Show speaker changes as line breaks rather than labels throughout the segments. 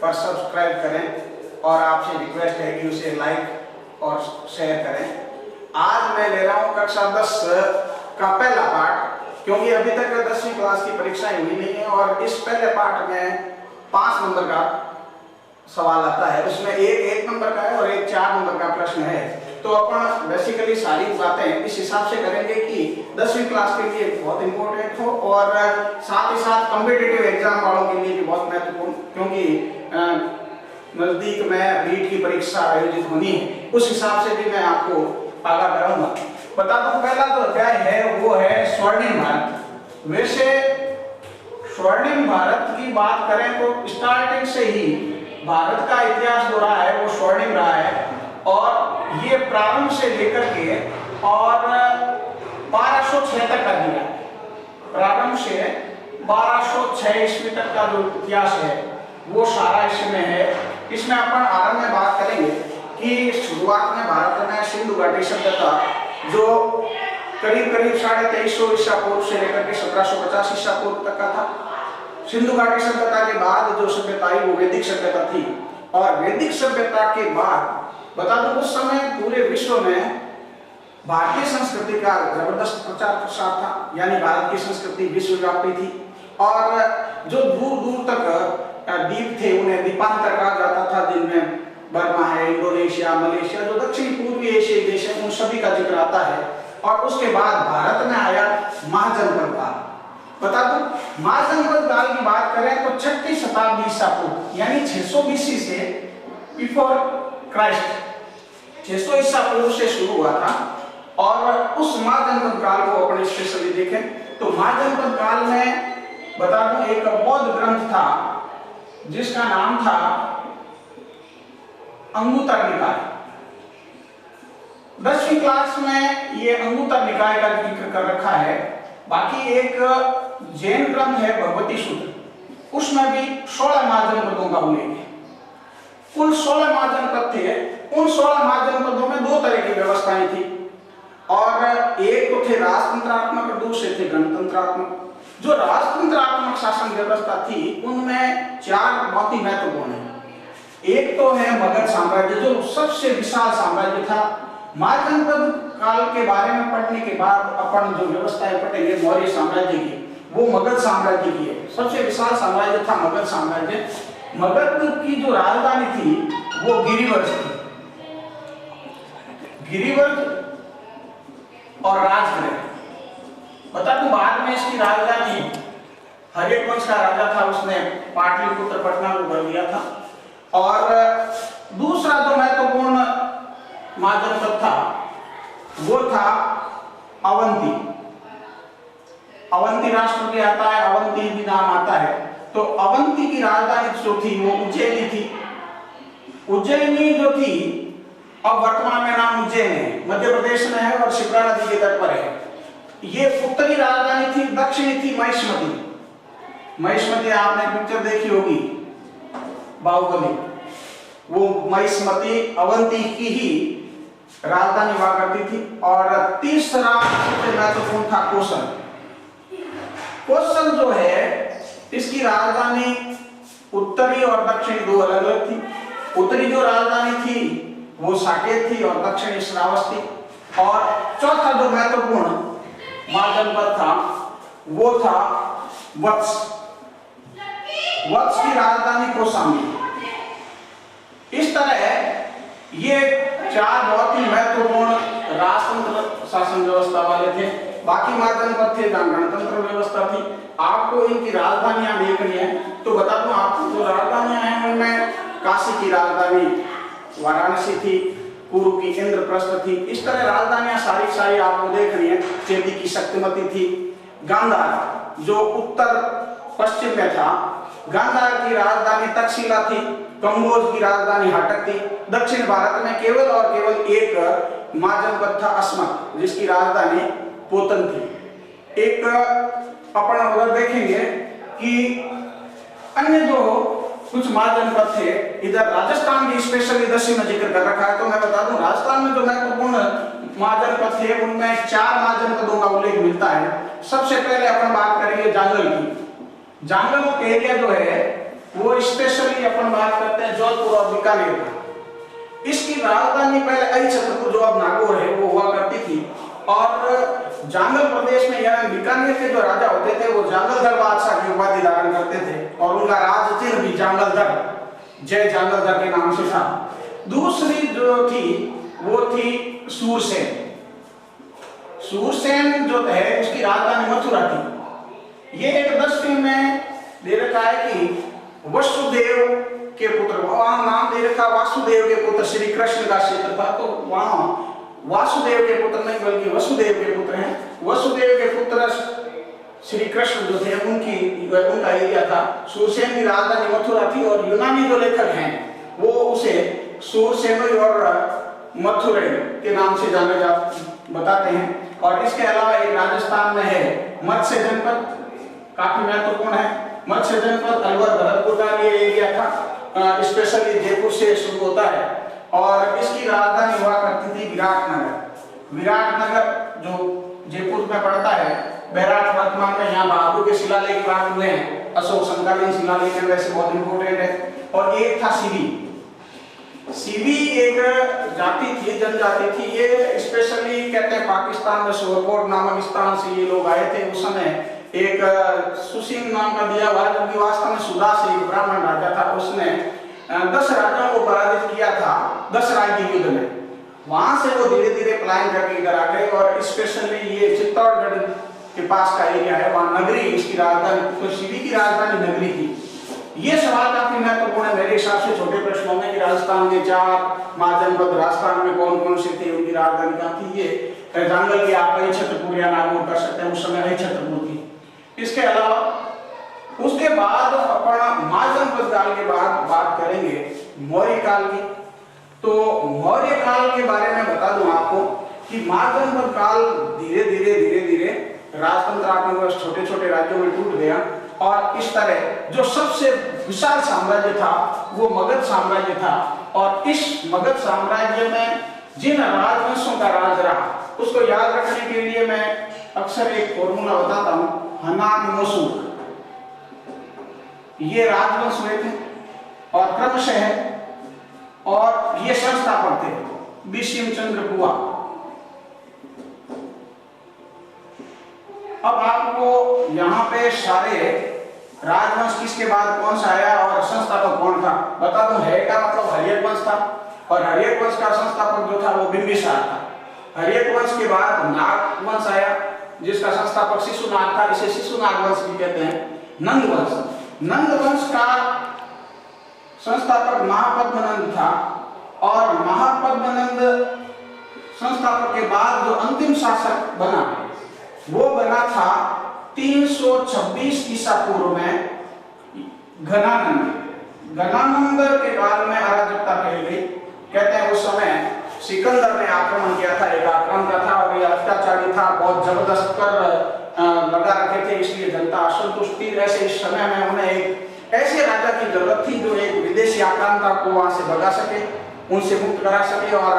पर सब्सक्राइब करें और आपसे रिक्वेस्ट है कि उसे लाइक और शेयर करें। आज मैं ले रहा हूँ कक्षा 10 का पहला पाठ, क्योंकि अभी तक 10वीं क्लास की परीक्षाएं हुई नहीं है और इस पहले पाठ में 5 नंबर का सवाल आता है। उसमें एक नंबर का है और एक 4 नंबर का प्रश्न है। तो अपन बेसिकली सारी बातें इस हिसाब से करेंगे कि 10वीं क्लास के लिए बहुत इंपॉर्टेंट हो और साथ ही साथ कॉम्पिटिटिव एग्जाम वालों के लिए भी बहुत महत्वपूर्ण, क्योंकि नजदीक में रीट की परीक्षा आयोजित होनी है, उस हिसाब से भी मैं आपको आगाह कराऊंगा। बता दूं, पहला जो अध्याय है वो है स्वर्णिम भारत। वैसे स्वर्णिम भारत की बात करें तो स्टार्टिंग से ही भारत का इतिहास जो रहा है वो स्वर्णिम रहा है और ये प्रारंभ से लेकर के और 1206 तक का दिया। प्रारंभ से 1206 ईस्वी तक का जो इतिहास है वो सारा इसमें है। इसमें अपन आरंभ में बात करेंगे कि शुरुआत में भारत में सिंधु घाटी सभ्यता जो करीब 2350 ईसा पूर्व से लेकर के 1750 ईसा पूर्व तक का था। सिंधु घाटी सभ्यता के बाद जो सभ्यता आई वो वैदिक सभ्यता थी और वैदिक सभ्यता के बाद बता दूं उस समय पूरे विश्व में भारतीय संस्कृति का जबरदस्त प्रचार प्रसार था, यानी भारत की संस्कृति विश्वव्यापी थी और जो दूर दूर तक द्वीप थे उन्हें द्वीपांतर कहा जाता था, जिनमें बर्मा है, इंडोनेशिया, मलेशिया, जो दक्षिण पूर्वी एशियाई देश है उन सभी का जिक्र आता है। और उसके बाद भारत में आया महाजनपद काल। बता दूं महाजनपद काल की बात करें तो 6वीं शताब्दी ईसा पूर्व यानी 600 बीसी से बिफोर क्राइस्ट 600 ईसा पूर्व से शुरू हुआ था और उस महाजनपद काल को अपने स्पेशली देखें तो महाजनपद काल में बता दूं एक बौद्ध ग्रंथ था जिसका नाम था अंगुत्तर निकाय। 10वीं क्लास में ये अंगुत्तर निकाय का जिक्र कर रखा है। बाकी एक जैन ग्रंथ है भगवती सूत्र, उसमें भी 16 महाजनपदों का उल्लेख है। कुल 16 महाजनपद थे। उन 16 महाजनपदों में 2 तरह की व्यवस्थाएं थी और एक तो थे राजतंत्रात्मक और दूसरे थे गणतंत्रात्मक। जो राजतंत्रात्मक शासन व्यवस्था थी उनमें 4 बहुत ही महत्वपूर्ण है। एक तो है मगध साम्राज्य जो सबसे विशाल साम्राज्य था। महाजनपद काल के बारे में पढ़ने के बाद अपन जो व्यवस्थाएं पढ़ेंगे मौर्य साम्राज्य की, वो मगध साम्राज्य की है। सबसे विशाल साम्राज्य था मगध साम्राज्य। मगध की जो राजधानी थी वो गिरिवर्ज थी। गिरिवर्ज और राजगृह। बता दूं बाद में इसकी राजधानी हर्यक वंश का राजा था, उसने पाटलिपुत्र पटना को कर लिया था। और दूसरा जो महत्वपूर्ण महाजनपद था वो था अवंती। अवंती राष्ट्र भी आता है, अवंती भी नाम आता है। तो अवंती की राजधानी जो थी वो उज्जैनी थी। उज्जैनी जो थी अब वर्तमान में नाम उज्जैन है, मध्य प्रदेश में है और शिप्रा नदी के तट पर है। ये उत्तरी राजधानी थी। दक्षिणी थी महिष्मती। महिष्मती आपने पिक्चर देखी होगी बाहुबली, वो महिष्मती अवंती की ही राजधानी हुआ करती थी। और तीसरा सबसे महत्वपूर्ण था कोसल। कोसल जो है इसकी राजधानी उत्तरी और दक्षिणी 2 अलग अलग थी। उत्तरी जो राजधानी थी वो साकेत थी और दक्षिणी श्रावस थी। और चौथा जो महत्वपूर्ण महाजनपद था वो था वत्स। वत्स की राजधानी कौशाम्बी। इस तरह ये 4 बहुत ही महत्वपूर्ण राजतंत्र शासन व्यवस्था वाले थे। बाकी महाजनपद थे जहां गणतंत्र व्यवस्था थी। आपको इनकी राजधानियां देखनी है तो बता दूं आपको जो राजधानियां हैं उनमें काशी की राजधानी वाराणसी थी, पूर्व की इंद्रप्रस्थ थी। इस तरह राजधानियां सारी आपको देखनी है। चेदी की शक्तिमती थी। गांधार जो उत्तर पश्चिम में था, गांधार की राजधानी तक्षशिला थी। कंबोज की राजधानी हाटक थी। दक्षिण भारत में केवल और केवल एक महाजनपद था अस्मक, जिसकी राजधानी पोतन थी। एक अपन उधर देखेंगे कि अन्य जो कुछ महाजनपद थे, इधर राजस्थान की स्पेशली 10वीं में जिक्र कर रखा है। तो मैं बता दूं राजस्थान में जो महत्वपूर्ण महाजनपद थे उनमें 4 महाजनपदों का उल्लेख मिलता है। सबसे पहले अपन बात करेंगे जांगल की। जांगल एरिया जो है वो स्पेशली अपन बात करते हैं जोधपुर और बीकानेर का। इसकी राजधानी पहले अहिछत्रपुर जो अब नागौर है वो हुआ करती थी, और जांगल प्रदेश में यानी बीकानेर के जो राजा होते थे वो जांगलधर बादशाह की उपाधि धारण करते थे, और उनका राज चिन्ह भी जांगलधर, जय जांगलधर के नाम से था। दूसरी जो थी वो थी सूरसेन। सूरसेन जो है उसकी राजधानी मथुरा थी। ये एक दृष्टि में दे रखा है कि वसुदेव के पुत्र, वहां नाम दे रखा वासुदेव के पुत्र श्री कृष्ण का क्षेत्र था, तो वहां वासुदेव के पुत्र नहीं बल्कि वसुदेव के पुत्र हैं। वसुदेव के पुत्र श्री कृष्ण जो थे उनका एरिया था। सूरसेन की राजधानी मथुरा थी, और यूनानी जो लेखक हैं वो उसे सूरसेन और मथुरै के नाम से बताते हैं। और इसके अलावा एक राजस्थान में है मत्स्य जनपद, काफी महत्वपूर्ण है। मत्स्य जनपद अलवर भरतपुर का ये एरिया था, स्पेशली जयपुर से शुरू होता है, और इसकी राजधानी हुआ करती थी विराटनगर। विराटनगर जो जयपुर में पड़ता है, बैराट वर्तमान में यहाँ बहादुर के शिलालेख प्राप्त हुए हैं, अशोक समकालीन शिलालेख है, वैसे बहुत इंपोर्टेंट है। और एक था सीवी। सीवी एक जाति थी, जनजाति थी, ये स्पेशली कहते हैं पाकिस्तान में शोरकोट नामक स्थान से ये लोग आए थे। उस समय एक सुसिंग नाम का दिया हुआ, जो कि वास्तव में सुदा से एक ब्राह्मण राजा था। उसने 10 राजाओं को पराजित किया था 10 राय के युद्ध में। वहां से वो धीरे धीरे पलायन करके इधर आ गए, और स्पेशली ये चित्तौड़गढ़ के पास का एरिया है, वहां नगरी इसकी राजधानी, तो सीवी की राजधानी नगरी थी। ये सवाल काफी महत्वपूर्ण है मेरे हिसाब से छोटे प्रश्नों में कि राजस्थान के 4 महाजनपद राजस्थान में कौन कौन से थे, उनकी राजधानी कहाँ थी। ये जांगल की आप अहिछत्रपुर या नागौर कर सकते हैं, उस समय अहिछत्रपुर थी। इसके अलावा उसके बाद अपन महाजनपद काल के बाद बात करेंगे मौर्य काल की। तो मौर्य काल के बारे में बता दूं आपको कि महाजनपद काल धीरे धीरे राजतंत्र आपको छोटे छोटे राज्यों में टूट गया, और इस तरह जो सबसे विशाल साम्राज्य था वो मगध साम्राज्य था। और इस मगध साम्राज्य में जिन राजवंशों का राज रहा उसको याद रखने के लिए मैं अक्सर एक फॉर्मूला बताता हूं, हनान मोसूक। ये राजवंश हुए थे और क्रमशः और ये संस्थापक थे विषम चंद्र बुआ। अब आपको यहाँ पे सारे राजवंश किसके बाद कौन सा आया और संस्थापक कौन था बता दूं। है का मतलब हर्यक वंश था, और हर्यक वंश का संस्थापक जो था वो बिंबिसार था। हर्यक वंश के बाद नाग वंश आया जिसका संस्थापक शिशुनाग था, इसे शिशुनाग वंश भी कहते हैं। नंद वंश, नंद वंश का संस्थापक महापद्मनंद था, और महापद्मनंद संस्थापक के बाद जो अंतिम शासक बना वो बना था 326 ईसा पूर्व में घनानंद। घनानंद के काल में अराजकता फैल गई। कहते हैं उस समय सिकंदर ने आक्रमण किया था, एक आक्रांता था, और ये अत्याचारी था, बहुत जबरदस्त कर लगा रखे थे, इसलिए जनता असंतुष्ट थी। ऐसे इस समय में उन्हें एक ऐसे राजा की जरूरत थी जो एक विदेशी आक्रांता को वहां से भगा सके, उनसे मुक्त करा सके, और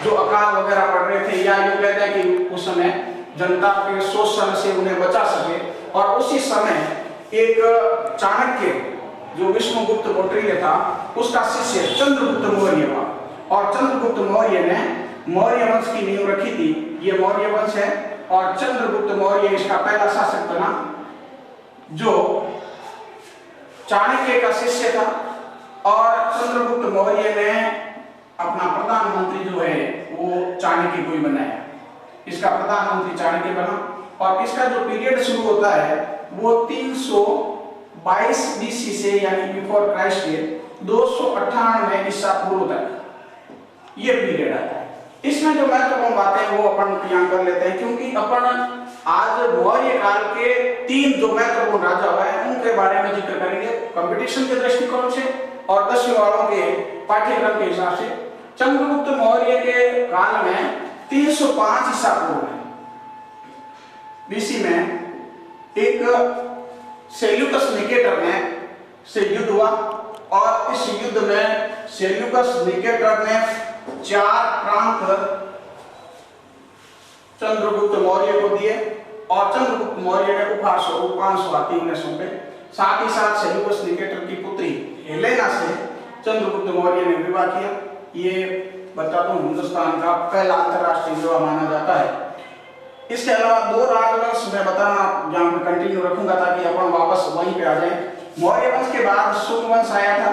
जो अकाल वगैरह पड़ रहे थे या यूं कहते हैं कि उस समय जनता के शोषण से उन्हें बचा सके। और उसी समय एक चाणक्य जो विष्णुगुप्त कौटिल्य था उसका शिष्य चंद्रगुप्त मौर्य हुआ, और चंद्रगुप्त मौर्य ने मौर्य वंश की नींव रखी थी। ये मौर्य वंश है, और चंद्रगुप्त मौर्य इसका पहला शासक बना जो चाणक्य का शिष्य था। और चंद्रगुप्त मौर्य ने अपना प्रधानमंत्री जो है वो चाणक्य को ही बनाया, इसका प्रधानमंत्री चाणक्य बना। और इसका जो पीरियड शुरू होता है वो 322 बीसी से यानी बिफोर क्राइस्ट के 298 ईसा पूर्व तक ये पीरियड आता है। इसमें जो महत्वपूर्ण बातें हैं वो अपन यहाँ कर लेते हैं, क्योंकि अपन आज मौर्य काल के 3 जो महत्वपूर्ण राजा हुए हैं उनके बारे में जिक्र करेंगे कंपटीशन के दृष्टिकोण से और 10वीं वालों के पाठ्यक्रम के हिसाब से। चंद्रगुप्त मौर्य के काल में 305 ईसा पूर्व में बीसी में एक सेल्यूकस निकेटर ने से युद्ध हुआ, और इस युद्ध में सेल्यूकस निकेटर ने 4 प्रांत चंद्रगुप्त मौर्य को दिए, और चंद्रगुप्त मौर्य ने उपहार स्वरूप 500 हाथी उन्हें सौंपे। साथ ही साथ सेल्यूकस निकेटर की पुत्री हेलेना से चंद्रगुप्त मौर्य ने विवाह किया। ये बता दूं हिंदुस्तान का पहला अंतरराष्ट्रीय विवाह माना जाता है। इसके अलावा दो राजवंश मैं बताना यहाँ पे कंटिन्यू रखूंगा ताकि अपन वापस वहीं पे आ जाए। मौर्य वंश के बाद शुंग वंश आया था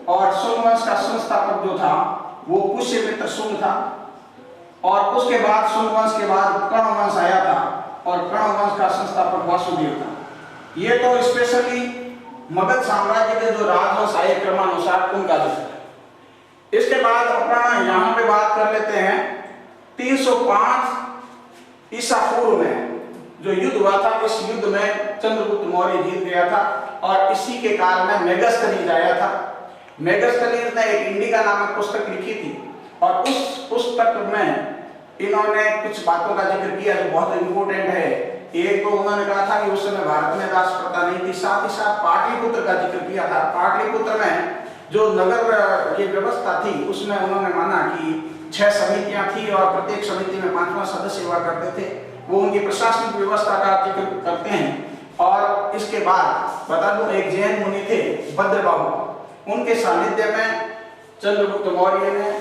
और शुंग वंश का संस्थापक जो था वो पुष्यमित्र शुंग था। और उसके बाद शुंग वंश के बाद कर्ण वंश आया था और कर्ण वंश का संस्थापक वासुदेव था। ये तो स्पेशली मगध साम्राज्य के जो राजवंश आए क्रमानुसार उनका जिक्र है। इसके बाद अपना यहाँ पे बात कर लेते हैं 305 ईसा पूर्व में जो युद्ध हुआ था। इस युद्ध में चंद्रगुप्त मौर्य जीत गया था और इसी के काल में मेगस्थनीज आया था। मेगस्थनीज ने एक इंडिका नामक पुस्तक लिखी थी और उस पुस्तक में इन्होंने कुछ बातों का जिक्र किया जो बहुत इंपॉर्टेंट है। एक तो उन्होंने कहा था कि उस समय भारत में दास प्रथा नहीं थी, साथ ही साथ पाटलिपुत्र का जिक्र किया था। पाटलिपुत्र में जो नगर की व्यवस्था थी उसमें उन्होंने माना कि 6 समितियां थी और प्रत्येक समिति में 5 सदस्य हुआ करते थे। वो उनकी प्रशासनिक व्यवस्था का जिक्र करते हैं। और इसके बाद बता दूं एक जैन मुनि थे भद्रबाहु, उनके सानिध्य में चंद्रगुप्त मौर्य ने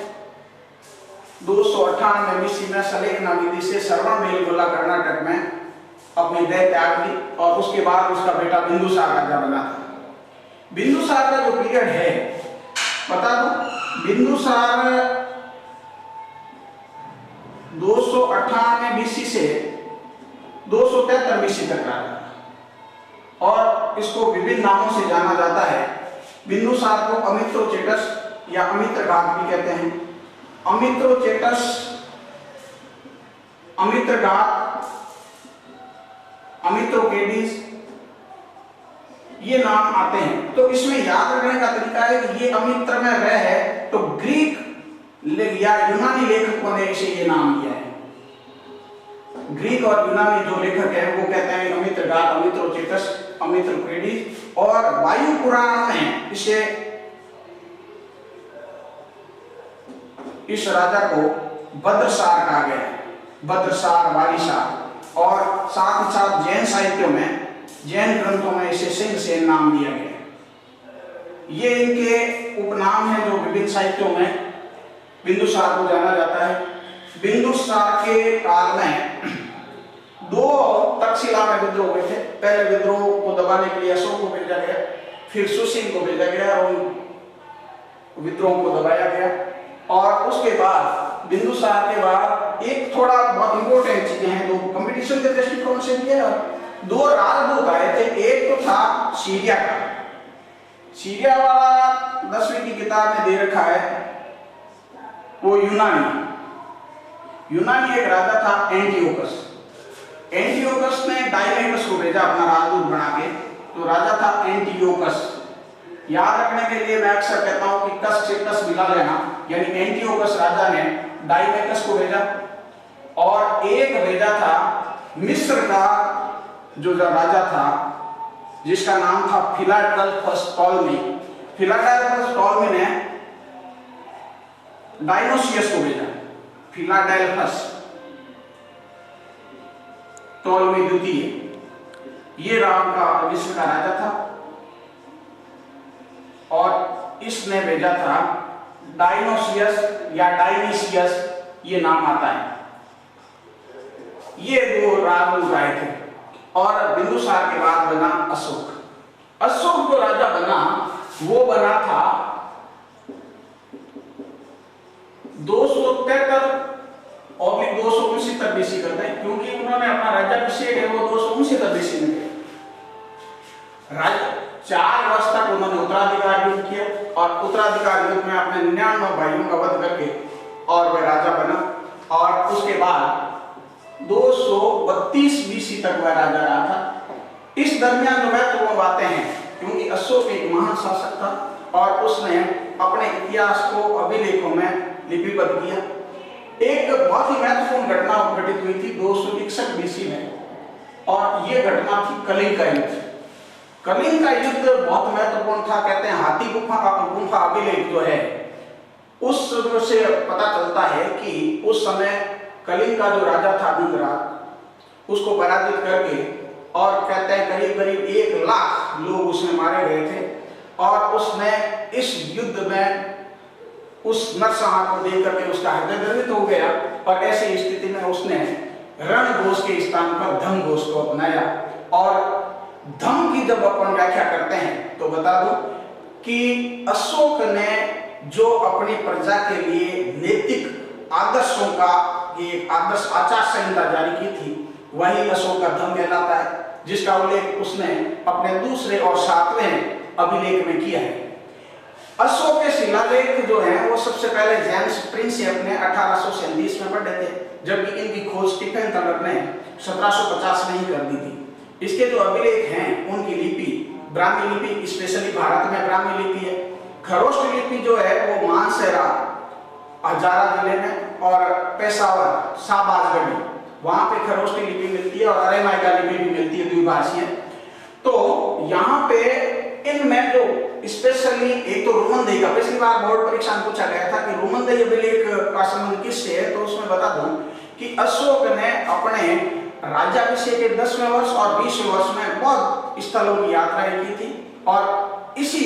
298 BC में सलेखना विधि से श्रवणबेल गोला कर्नाटक में अपनी देह त्याग दी और उसके बाद उसका बेटा बिंदुसार राजा बना था। बिंदुसार का जो पीरियड है बता दो, बिंदुसार 298 BC से 273 BC तक रहा और इसको विभिन्न नामों से जाना जाता है। बिंदुसार को अमित्रोचेटस या अमित्रघात भी कहते हैं। अमित्रोचेटस, अमित्रघात, अमित्रोकेडिस ये नाम आते हैं। तो इसमें याद रखने का तरीका है कि ये अमित्र में रह है तो ग्रीक या यूनानी लेखकों ने इसे ये नाम दिया है। ग्रीक और यूनानी जो लेखक हैं वो कहते हैं अमित्रघात, अमित्रोचेटस, अमित्रोकेडिस और वायु पुराण में इसे इस राजा को भद्रसार कहा गया है, भद्रसार, वारिसार। और साथ ही साथ जैन साहित्यों में, जैन ग्रंथों में इसे सिंहसेन नाम दिया गया है। ये इनके उपनाम हैं जो विभिन्न साहित्यों में बिंदुसार को जाना जाता है। बिंदुसार के काल में 2 तक्षशिला में विद्रोह हुए थे। पहले विद्रोह को दबाने के लिए अशोक को भेजा गया, फिर सुशील को भेजा गया और उन विद्रोह को दबाया गया। और उसके बाद बिंदुसार के बाद एक थोड़ा बहुत इंपॉर्टेंट चीजें हैं जो कंपटीशन के दृष्टिकोण से भी है। 2 राजदूत आए थे। एक तो था सीरिया का, सीरिया वाला 10वीं की किताब में दे रखा है, वो यूनानी एक राजा था एंटियोकस। एंटियोकस ने डायमेकस को भेजा अपना राजदूत बना के, तो राजा था एंटियोकस। याद रखने के लिए मैं अक्सर कहता हूं कि कस से कस मिला लेना, यानी एंटियोकस राजा ने डायमेकस को भेजा और एक भेजा था मिस्र का जो राजा था जिसका नाम था फिलाडेल्फस टॉलमी। फिलाडेल्फस टॉलमी ने डायनोसियस को भेजा। फिलाडेल्फस टॉलमी द्वितीय ये राम का मिस्र का राजा था और इसने भेजा था डायनोसियस या डायनीसियस, ये नाम आता है। ये 2 राजदूत आए थे और बिंदुसार के बाद बना अशोक। अशोक जो राजा बना वो बना था 273 और 269 BC करते हैं, क्योंकि उन्होंने अपना राज्याभिषेक है वो 269 BC में किया। 4 वर्ष तक उन्होंने उत्तराधिकार युद्ध किया और उत्तराधिकार युद्ध में अपने 99 भाइयों का वध करके और वह राजा बना। और उसके बाद 232 BC तक वह राजा रहा था। इस दरमियान जो महत्वपूर्ण बातें हैं, क्योंकि अशोक एक महान शासक था और उसने अपने इतिहास को अभिलेखों में लिपिबद्ध किया। एक बहुत ही महत्वपूर्ण घटना घटित हुई थी 261 BC में और यह घटना थी कलिंग का युद्ध। कलिंग का युद्ध बहुत महत्वपूर्ण था। कहते हैं हाथी गुफा अभिलेख जो है उस से पता चलता है कि उस समय कलिंग का जो राजा था नंदराज, उसको पराजित करके और कहते हैं करीब 1 लाख लोग उसमें मारे गए थे और उसने इस युद्ध में उस नरसंहार को देख करके उसका हृदय द्रवित हो गया और ऐसी स्थिति में उसने रणघोष के स्थान पर धम्मघोष को अपनाया। और धम्म की जब अपन व्याख्या करते हैं तो बता दूं कि अशोक ने जो अपनी प्रजा के लिए नैतिक आदर्शों का एक आदर्श आचार संहिता जारी की थी, वही अशोक का धम्म कहलाता है, जिसका उल्लेख उसने अपने दूसरे और 7वें अभिलेख में किया है। अशोक के शिलालेख जो है वो सबसे पहले जेम्स प्रिंसेप ने 1837 में पढ़े थे, जबकि इनकी खोज स्टीफन थलर ने 1750 में ही कर दी थी। इसके जो अभिलेख हैं उनकी लिपि ब्राह्मी लिपि, स्पेशली भारत में ब्राह्मी लिपि है। खरोष्ट लिपि जो है वो मानसेरा हजारा जिले में और पेशावर शाहबाजगढ़ी वहां पे खरोष्टी लिपि मिलती है और अरेमाइका लिपि भी मिलती है, द्विभाषी है। तो यहाँ पे इनमें जो स्पेशली एक तो रोमनदेही का पिछली बार बोर्ड परीक्षा में पूछा गया था कि रोमनदेही अभिलेख का संबंध किससे है, तो उसमें बता दूं कि अशोक ने अपने राज्याभिषेक के 10वें वर्ष और 20वें वर्ष में बहुत स्थलों की यात्राएं की थी और इसी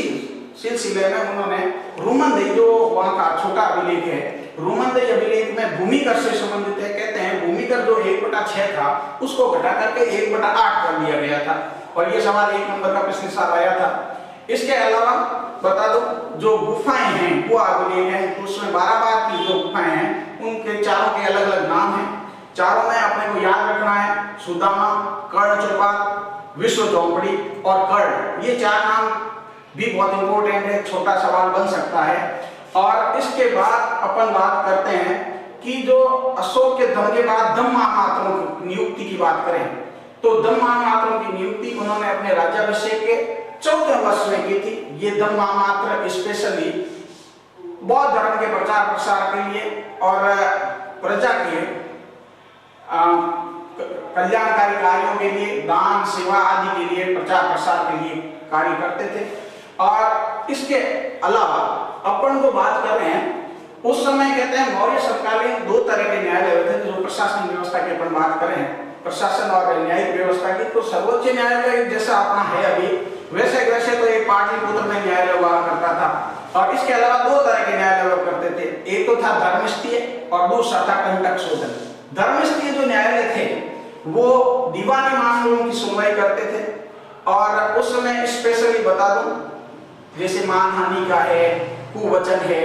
सिलसिले में उन्होंने रोमनदेही जो वहां का छोटा अभिलेख है, रोमनदेही अभिलेख में भूमिकर से संबंधित है। कहते हैं भूमिकर जो 1/6 था उसको घटा करके 1/8 कर दिया गया था और ये सवाल 1 नंबर का पिछले साल आया था। इसके अलावा बता दो जो गुफाएं हैं वो अभिलेख हैं, तो उसमें 12 की जो गुफाएं हैं उनके चारों के अलग अलग नाम हैं। चारों में अपने को याद रखना है, सुदामा, कर्ण चौपा, विश्व झोंपड़ी और कर्ण, ये 4 नाम भी बहुत इंपॉर्टेंट है, छोटा सवाल बन सकता है। और इसके बाद अपन बात करते हैं कि जो अशोक के धम्म के बाद धम्म महामात्रों की नियुक्ति की बात करें तो धम्म महामात्रों की नियुक्ति उन्होंने अपने राज्याभिषेक के 14वें वर्ष में की थी। ये धम्म महामात्र स्पेशली बौद्ध धर्म के प्रचार प्रसार के लिए और प्रजा के कल्याणकारी कार्यों के लिए, दान सेवा आदि के लिए, प्रचार प्रसार के लिए कार्य करते थे। और इसके अलावा अपन जो बात कर रहे हैं उस समय कहते हैं मौर्य समकालीन 2 तरह के न्यायालय थे। जो प्रशासनिक व्यवस्था की अपन बात करें, प्रशासन और न्यायिक व्यवस्था की, तो सर्वोच्च न्यायालय जैसा अपना है अभी वैसे तो एक पाटलिपुत्र में न्यायालय हुआ करता था। और इसके अलावा 2 तरह के न्यायालय हुआ करते थे, एक तो था धर्मस्थीय और दूसरा था कंटक शोधन। धर्मस्थीय जो न्यायालय थे वो दीवानी मामलों की सुनवाई करते थे और उस समय स्पेशली बता दूं जैसे मानहानि का है, कुवचन है,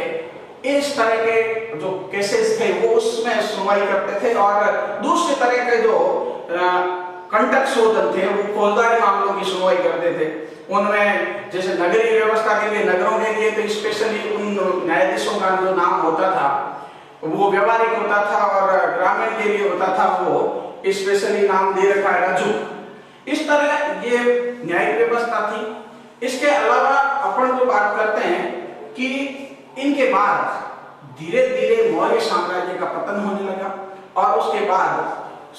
इस तरह के जो केसेस थे वो उसमें सुनवाई करते थे। और दूसरे तरह के जो कंटक शोधन थे वो फौजदारी मामलों की सुनवाई करते थे। उनमें जैसे नगरीय व्यवस्था के लिए, नगरों के लिए तो स्पेशली उन न्यायाधीशों का जो नाम होता था वो व्यवहारिक होता था और ग्रामीण के लिए होता था वो स्पेशली नाम दे रखा है रजू। इस तरह ये न्यायिक व्यवस्था थी। इसके अलावा अपन जो बात करते हैं कि इनके बाद धीरे धीरे मौर्य साम्राज्य का पतन होने लगा और उसके बाद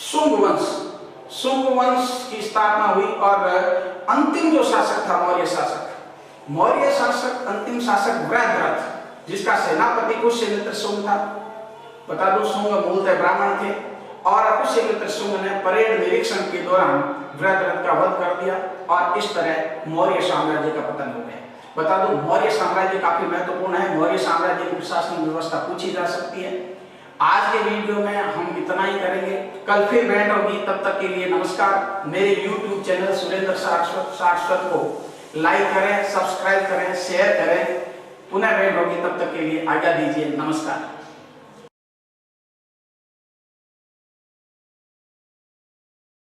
शुंग वंश की स्थापना हुई और अंतिम जो शासक था मौर्य शासक अंतिम शासक वृहद्रथ, जिसका सेनापति पुष्यमित्र शुंग था। बता दो शुंग मूलतः ब्राह्मण थे और पुष्यमित्र शुंग ने परेड निरीक्षण के दौरान वृहद्रथ का वध कर दिया और इस तरह मौर्य साम्राज्य का पतन हो गया। बता दो मौर्य साम्राज्य काफी महत्वपूर्ण है। मौर्य साम्राज्य की प्रशासनिक व्यवस्था पूछी जा सकती है। आज के वीडियो में हम इतना ही करेंगे, कल फिर भेंट होगी। तब तक के लिए नमस्कार। मेरे YouTube चैनल सुरेंद्र सारस्वत को लाइक करें, सब्सक्राइब करें, शेयर करें। पुनः भेंट होगी, तब तक के लिए आज्ञा दीजिए। नमस्कार।